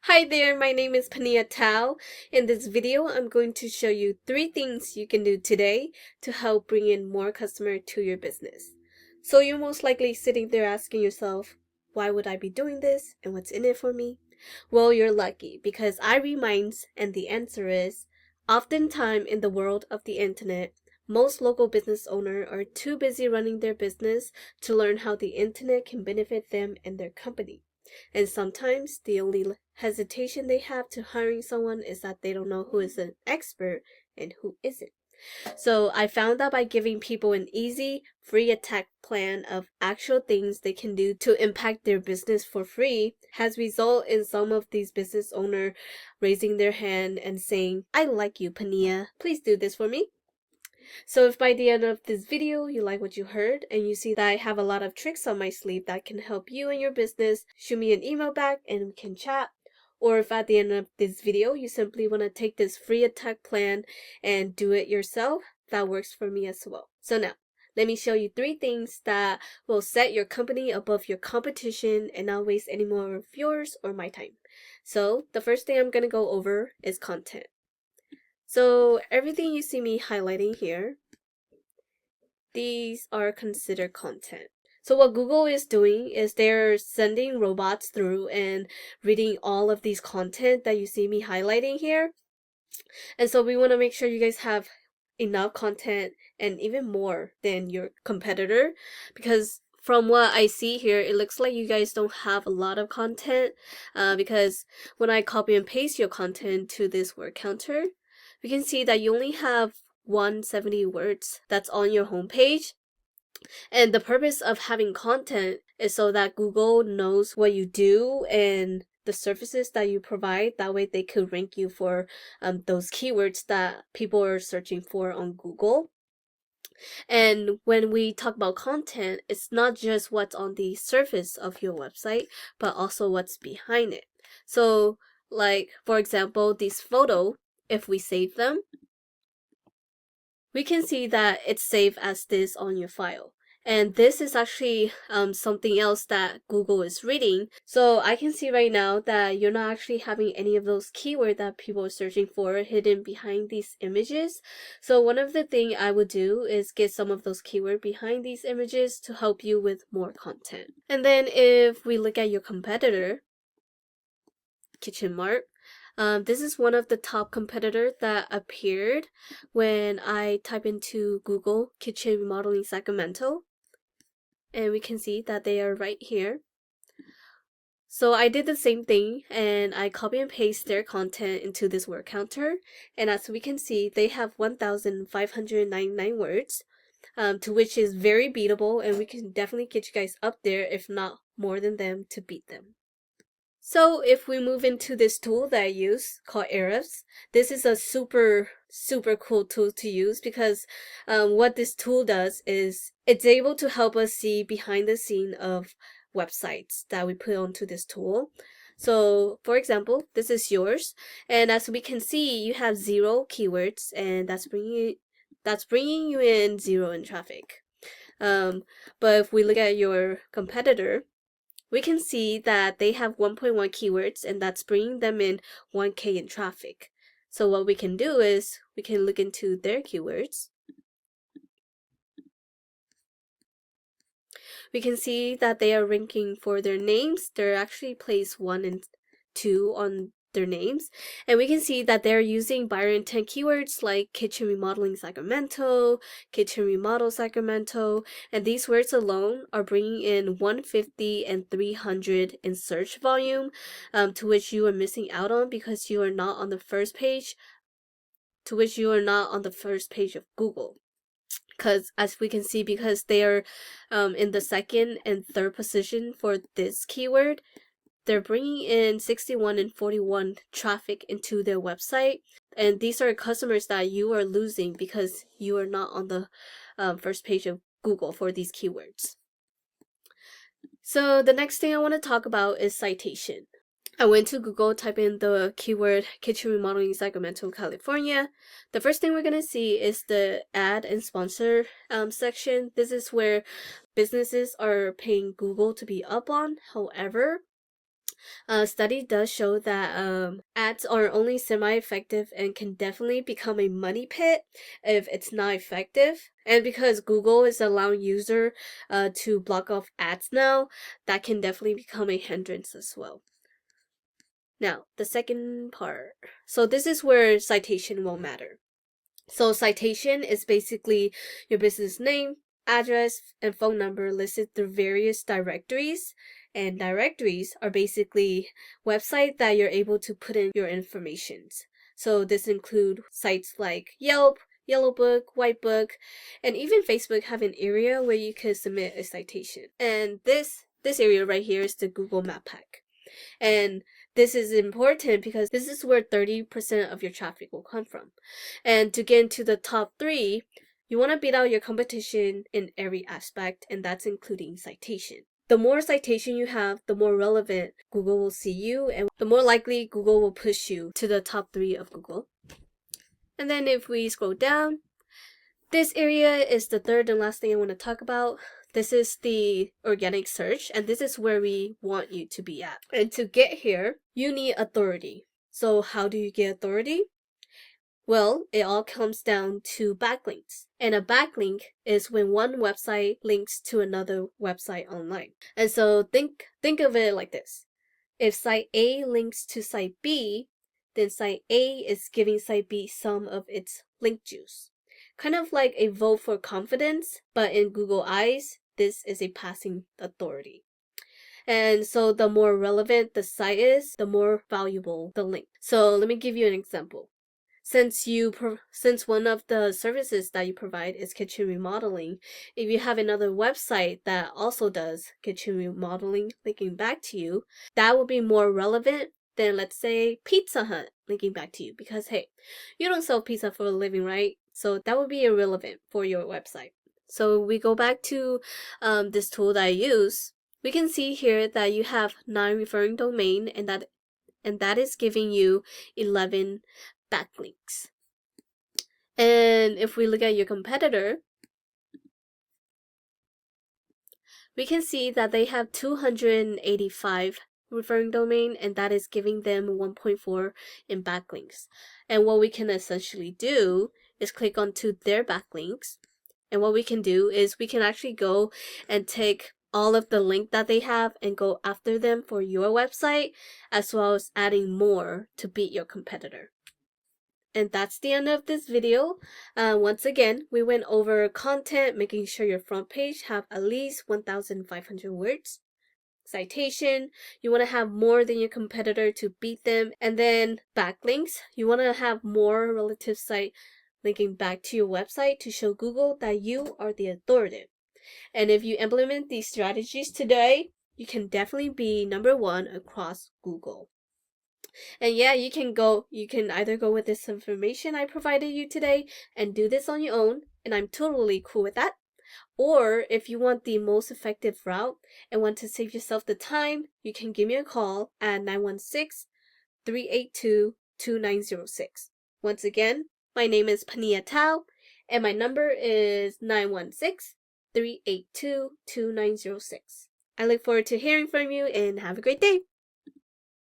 Hi there, my name is Panyia. In this video, I'm going to show you 3 things you can do today to help bring in more customer to your business. So you're most likely sitting there asking yourself, why would I be doing this and what's in it for me? Well, you're lucky because I read minds and the answer is, oftentimes in the world of the internet, most local business owners are too busy running their business to learn how the internet can benefit them and their company. And sometimes the only hesitation they have to hiring someone is that they don't know who is an expert and who isn't. So I found that by giving people an easy, free attack plan of actual things they can do to impact their business for free has resulted in some of these business owners raising their hand and saying, I like you, Panyia. Please do this for me. So if by the end of this video you like what you heard and you see that I have a lot of tricks on my sleeve that can help you and your business, shoot me an email back and we can chat. Or if at the end of this video you simply want to take this free attack plan and do it yourself, that works for me as well. So now, let me show you 3 things that will set your company above your competition and not waste any more of yours or my time. So the first thing I'm going to go over is content. So everything you see me highlighting here, these are considered content. So what Google is doing is they're sending robots through and reading all of these content that you see me highlighting here. And so we want to make sure you guys have enough content and even more than your competitor, because from what I see here, it looks like you guys don't have a lot of content because when I copy and paste your content to this word counter, we can see that you only have 170 words that's on your homepage. And the purpose of having content is so that Google knows what you do and the services that you provide. That way they could rank you for those keywords that people are searching for on Google. And when we talk about content, it's not just what's on the surface of your website, but also what's behind it. So like, for example, these photos, if we save them, we can see that it's saved as this on your file. And this is actually something else that Google is reading. So I can see right now that you're not actually having any of those keywords that people are searching for hidden behind these images. So one of the things I would do is get some of those keywords behind these images to help you with more content. And then if we look at your competitor, Kitchen Mart, this is one of the top competitors that appeared when I type into Google kitchen remodeling Sacramento. And we can see that they are right here. So I did the same thing and I copy and paste their content into this word counter. And as we can see, they have 1,599 words, to which is very beatable, and we can definitely get you guys up there, if not more than them, to beat them. So if we move into this tool that I use called Ahrefs, this is a super cool tool to use because what this tool does is it's able to help us see behind the scene of websites that we put onto this tool. So for example, this is yours, and as we can see, you have 0 keywords, and that's bringing you in 0 in traffic. But if we look at your competitor, we can see that they have 1.1 keywords, and that's bringing them in 1K in traffic. So what we can do is we can look into their keywords. We can see that they are ranking for their names. They're actually placed 1 and 2 on their names, and we can see that they're using buyer intent keywords like kitchen remodeling Sacramento, kitchen remodel Sacramento, and these words alone are bringing in 150 and 300 in search volume, to which you are missing out on because you are not on the first page, of Google. Because as we can see, because they are in the 2nd and 3rd position for this keyword, they're bringing in 61 and 41 traffic into their website. And these are customers that you are losing because you are not on the first page of Google for these keywords. So the next thing I want to talk about is citation. I went to Google, type in the keyword kitchen remodeling Sacramento, California. The first thing we're going to see is the ad and sponsor section. This is where businesses are paying Google to be up on. However, A study does show that ads are only semi-effective and can definitely become a money pit if it's not effective. And because Google is allowing user to block off ads now, that can definitely become a hindrance as well. Now, the second part. So this is where citation will matter. So citation is basically your business name, address, and phone number listed through various directories. And directories are basically websites that you're able to put in your information. So this include sites like Yelp, Yellow Book, White Book, and even Facebook have an area where you can submit a citation. And this area right here is the Google Map Pack. And this is important because this is where 30% of your traffic will come from. And to get into the top 3, you want to beat out your competition in every aspect, and that's including citation. The more citation you have, the more relevant Google will see you, and the more likely Google will push you to the top 3 of Google. And then if we scroll down, this area is the third and last thing I want to talk about. This is the organic search, and this is where we want you to be at. And to get here, you need authority. So how do you get authority? Well, it all comes down to backlinks. And a backlink is when one website links to another website online. And so think of it like this. If site A links to site B, then site A is giving site B some of its link juice. Kind of like a vote for confidence, but in Google eyes, this is a passing authority. And so the more relevant the site is, the more valuable the link. So let me give you an example. Since one of the services that you provide is kitchen remodeling, if you have another website that also does kitchen remodeling linking back to you, that will be more relevant than, let's say, Pizza Hut linking back to you, because hey, you don't sell pizza for a living, right? So that would be irrelevant for your website. So we go back to this tool that I use. We can see here that you have 9 referring domain, and that is giving you 11 backlinks. And if we look at your competitor, we can see that they have 285 referring domain, and that is giving them 1.4 in backlinks. And what we can essentially do is click onto their backlinks, and what we can do is we can actually go and take all of the link that they have and go after them for your website, as well as adding more to beat your competitor. And that's the end of this video. Once again, we went over content, making sure your front page have at least 1,500 words. Citation, you want to have more than your competitor to beat them. And then backlinks, you want to have more relative site linking back to your website to show Google that you are the authoritative. And if you implement these strategies today, you can definitely be number 1 across Google. And yeah, you can either go with this information I provided you today and do this on your own, and I'm totally cool with that. Or if you want the most effective route and want to save yourself the time, you can give me a call at 916-382-2906. Once again, my name is Panyia Tao, and my number is 916-382-2906. I look forward to hearing from you, and have a great day!